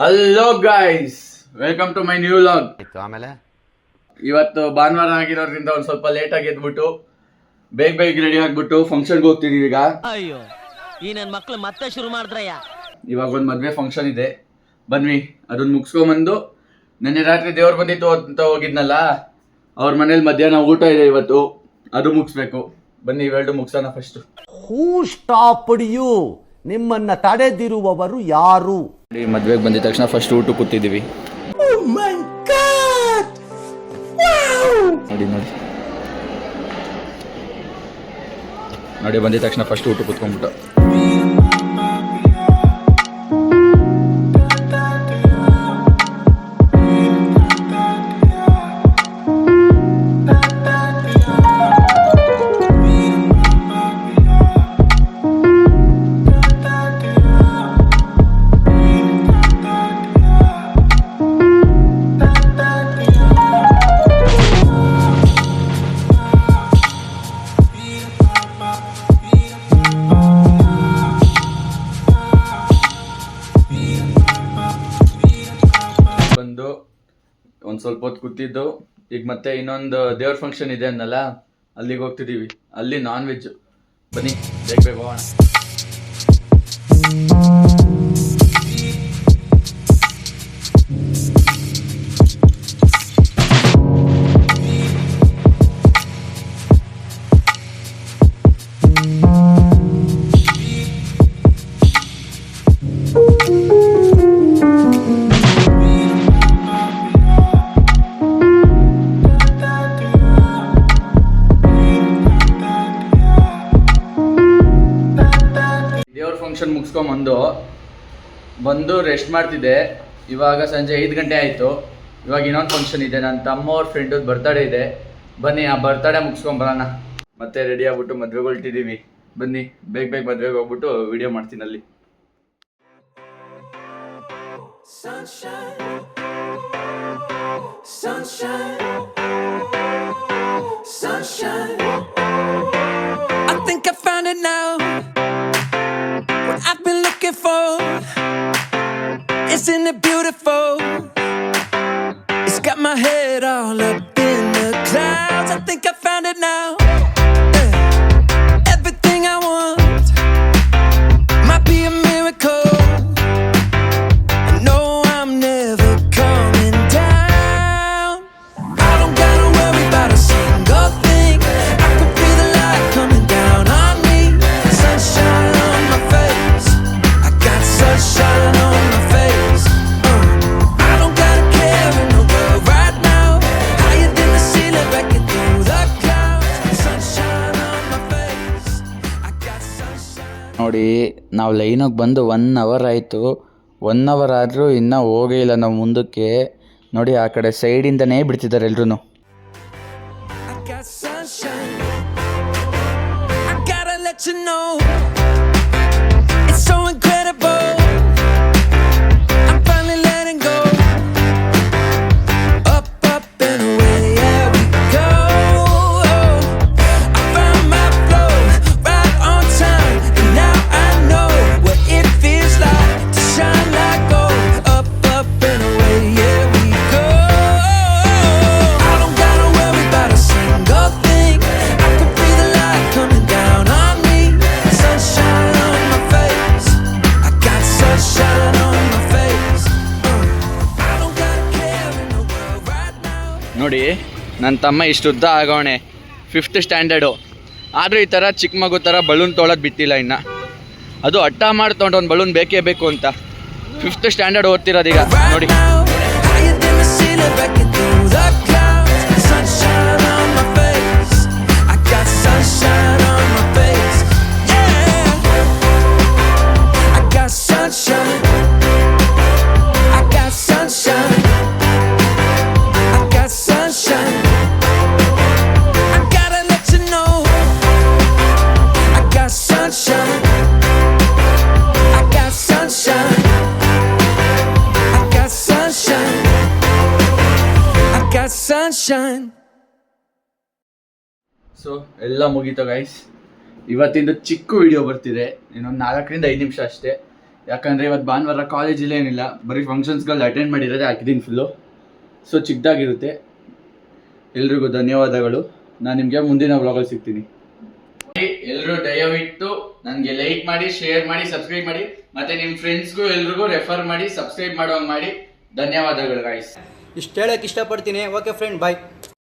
Hello guys, welcome to my new vlog. ಆಮೇಲೆ ಇವತ್ತು ಭಾನುವಾರ ಆಗಿರೋದ್ರಿಂದ ಒಂದು ಸ್ವಲ್ಪ ಲೇಟ್ ಆಗಿ ಎದ್ಬಿಟ್ಟು ಬೇಗ ರೆಡಿ ಆಗ್ಬಿಟ್ಟು ಫಂಕ್ಷನ್ಗೆ ಹೋಗ್ತಿದೀವಿ. ಈಗ ಅಯ್ಯೋ ಈ ನನ್ನ ಮಕ್ಳು ಮತ್ತೆ ಶುರು ಮಾಡಿದ್ರಯ್ಯ. ಇವಾಗ ಒಂದು ಮದುವೆ ಫಂಕ್ಷನ್ ಇದೆ, ಬನ್ನಿ ಅದನ್ನ ಮುಗಿಸ್ಕೊಂಬಂದು. ನೆನ್ನೆ ರಾತ್ರಿ ದೇವ್ರು ಬಂದಿತ್ತು ಅಂತ ಹೋಗಿದ್ನಲ್ಲ, ಅವ್ರ ಮನೇಲಿ ಮಧ್ಯಾಹ್ನ ಊಟ ಇದೆ ಇವತ್ತು, ಅದು ಮುಗಿಸ್ಬೇಕು. ಬನ್ನಿ ಇವೆರಡು ಮುಗಿಸೋಣ ಫಸ್ಟ್. Who stopped you? ನಿಮ್ಮನ್ನ ತಡೆದಿರುವವರು ಯಾರು? ಮದ್ವೆಗೆ ಬಂದಿದ ತಕ್ಷಣ ಫಸ್ಟ್ ಊಟ ಕೂತಿದ್ದೀವಿ. ನೋಡಿ ಬಂದಿದ ತಕ್ಷಣ ಫಸ್ಟ್ ಊಟ ಕೂತ್ಕೊಂಡ್ಬಿಟ್ಟು ಬಂದು ಒಂದು ಸ್ವಲ್ಪ ಹೊತ್ತು ಕೂತಿದ್ದು. ಈಗ ಮತ್ತೆ ಇನ್ನೊಂದು ದೇವ್ರ ಫಂಕ್ಷನ್ ಇದೆ ಅನ್ನಲ್ಲ, ಅಲ್ಲಿಗೆ ಹೋಗ್ತಿದ್ದೀವಿ. ಅಲ್ಲಿ ನಾನ್ ವೆಜ್. ಬನ್ನಿ ಬೇಗ ಹೋಗೋಣ. ಫಂಕ್ಷನ್ ಮುಗಿಸ್ಕೊಂಬಂದು ಬಂದು ರೆಸ್ಟ್ ಮಾಡ್ತಿದ್ದೆ. ಇವಾಗ ಸಂಜೆ 5 ಗಂಟೆ ಆಯಿತು. ಇವಾಗ ಇನ್ನೊಂದು ಫಂಕ್ಷನ್ ಇದೆ, ನನ್ನ ತಮ್ಮವ್ರ ಫ್ರೆಂಡದ ಬರ್ತಡೇ ಇದೆ. ಬನ್ನಿ ಆ ಬರ್ತಡೇ ಮುಗಿಸ್ಕೊಂಬರೋಣ. ಮತ್ತೆ ರೆಡಿ ಆಗ್ಬಿಟ್ಟು ಮದ್ವೆಗೆ ಹೊರಟಿದ್ದೀವಿ. ಬನ್ನಿ ಬೇಗ ಮದ್ವೆಗೆ ಹೋಗ್ಬಿಟ್ಟು ವಿಡಿಯೋ ಮಾಡ್ತೀನಿ ಅಲ್ಲಿ. I think I found it now. What I've been looking for, isn't it beautiful? It's got my head all up in the clouds. I think I found it now. Everything I want might be a miracle. I know I'm never coming down. I don't gotta worry about a single thing. I can feel the light coming down on me. Sunshine on my face. I got sunshine on my face. I don't gotta care in the world right now. Higher than the ceiling, breaking through the clouds. Sunshine on my face. I got sunshine. ನೋಡಿ, ನಾವು ಲೈನಾಗಿ ಬಂದು 1 hour ಆಯಿತು. 1 hour ಆದರೂ ಇನ್ನೂ ಹೋಗೇ ಇಲ್ಲ ನಾವು ಮುಂದಕ್ಕೆ. ನೋಡಿ ಆ ಕಡೆ ಸೈಡಿಂದನೇ ಬಿಡ್ತಿದ್ದಾರೆ ಎಲ್ರೂ. I got sunshine. I gotta let you know, it's so incredible. I'm finally letting go. Up and away, yeah we go. I found my flow right on time, and now I know what it feels like to shine like gold. Up and away, yeah we go. I don't gotta worry about a single thing. I can feel the light coming down on me. Sunshine on my face. I got sunshine on my face. I don't gotta care in the world right now. ನೋಡಿ ನನ್ನ ತಮ್ಮ ಇಷ್ಟು ಉದ್ದ ಆಗೋಣೆ, 5th standard. ಆದರೂ ಈ ಥರ ಚಿಕ್ಕ ಮಗು ಥರ ಬಲೂನ್ ತೊಗೊಳೋದು ಬಿಟ್ಟಿಲ್ಲ ಇನ್ನು. ಅದು ಹಠ ಮಾಡಿ ತೊಗೊಂಡು ಒಂದು ಬಲೂನ್ ಬೇಕೇ ಬೇಕು ಅಂತ. 5th ಸ್ಟ್ಯಾಂಡರ್ಡ್ ಓದ್ತಿರೋದೀಗ ನೋಡಿ. Higher than the ceiling, breaking through the clouds. Sunshine on my face. I got sunshine on my face. Yeah. I got sunshine. I got sunshine. I got sunshine. I gotta let you know, I got sunshine. I got sunshine. I got sunshine. I got sunshine. So ಎಲ್ಲ ಮುಗೀತು guys. ಇವತ್ತಿಂದು ಚಿಕ್ಕ video ಬರ್ತಿದೆ, ಇನ್ನೊಂದು 4 ರಿಂದ 5 ನಿಮಿಷ ಅಷ್ಟೇ. ಯಾಕಂದರೆ ಇವತ್ತು ಭಾನುವಾರ ಕಾಲೇಜಲ್ಲಿ ಏನಿಲ್ಲ, ಬರೀ ಫಂಕ್ಷನ್ಸ್ಗಳು ಅಟೆಂಡ್ ಮಾಡಿರೋದೇ ಹಾಕಿದ್ದೀನಿ ಫುಲ್ಲು. ಸೊ ಚಿಕ್ಕದಾಗಿರುತ್ತೆ. ಎಲ್ರಿಗೂ ಧನ್ಯವಾದಗಳು. ನಾನು ನಿಮಗೆ ಮುಂದಿನ ವ್ಲಾಗಲ್ಲಿ ಸಿಗ್ತೀನಿ. ಎಲ್ಲರೂ ದಯವಿಟ್ಟು ನನಗೆ ಲೈಕ್ ಮಾಡಿ, ಶೇರ್ ಮಾಡಿ, ಸಬ್ಸ್ಕ್ರೈಬ್ ಮಾಡಿ, ಮತ್ತು ನಿಮ್ಮ ಫ್ರೆಂಡ್ಸ್ಗೂ ಎಲ್ರಿಗೂ ರೆಫರ್ ಮಾಡಿ, ಸಬ್ಸ್ಕ್ರೈಬ್ ಮಾಡೋಂಗೆ ಮಾಡಿ. ಧನ್ಯವಾದಗಳು ಗೈಸ್. ಇಷ್ಟು ಹೇಳಕ್ಕೆ ಇಷ್ಟಪಡ್ತೀನಿ. ಓಕೆ ಫ್ರೆಂಡ್, ಬಾಯ್.